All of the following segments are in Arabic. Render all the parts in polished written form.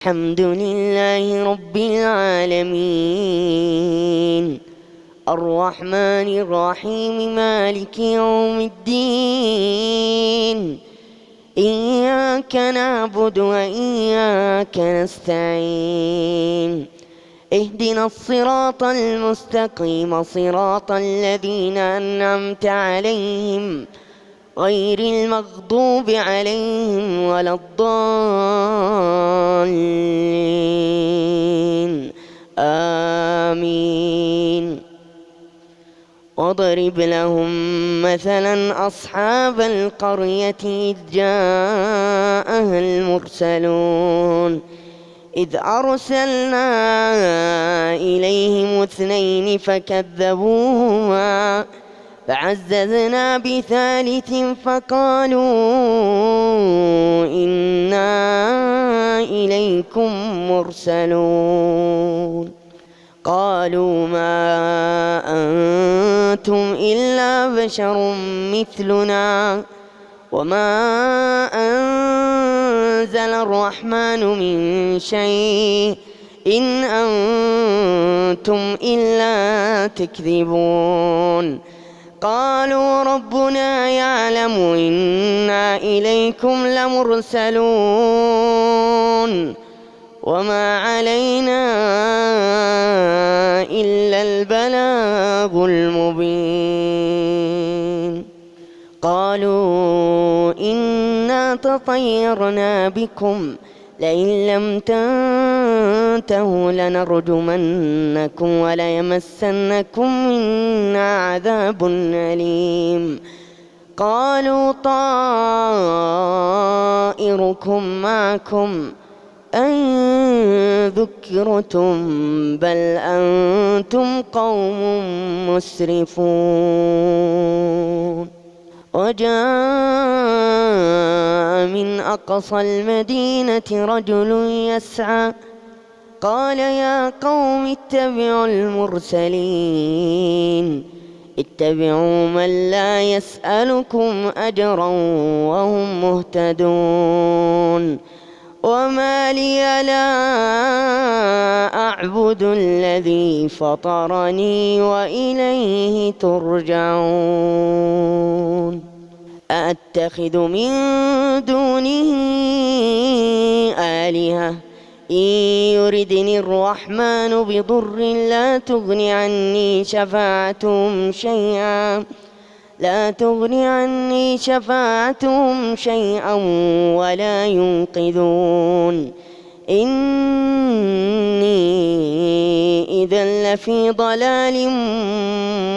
الحمد لله رب العالمين الرحمن الرحيم مالك يوم الدين إياك نعبد وإياك نستعين اهدنا الصراط المستقيم صراط الذين أنعمت عليهم غير المغضوب عليهم ولا الضالين آمين. واضرب لهم مثلا أصحاب القرية إذ جاءها المرسلون إذ أرسلنا إليهم اثنين فكذبوهما فعززنا بثالث فقالوا إنا إليكم مرسلون قالوا ما أنتم إلا بشر مثلنا وما أنزل الرحمن من شيء إن أنتم إلا تكذبون قالوا ربنا يعلم إنا إليكم لمرسلون وما علينا إلا البلاغ المبين قالوا إنا تطيرنا بكم لئن لم تنتهوا لنرجمنكم وليمسنكم منا عذاب أليم قالوا طائركم معكم أن ذكرتم بل أنتم قوم مسرفون وجاء من أقصى المدينة رجل يسعى قال يا قوم اتبعوا المرسلين اتبعوا من لا يسألكم أجرا وهم مهتدون وما لي لا أعبد الذي فطرني وإليه ترجعون أأتخذ من دونه آلهة إن يردني الرحمن بضر لا تغن عني شفاعتهم شيئا ولا ينقذون إني إذا لفي ضلال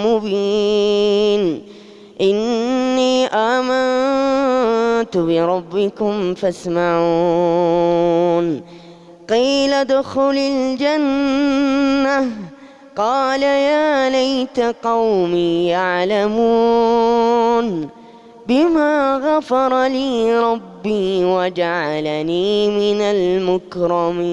مبين إني آمنت بربكم فاسمعون قيل ادخل الجنة قال يا ليت قومي يعلمون بما غفر لي ربي وجعلني من المكرمين.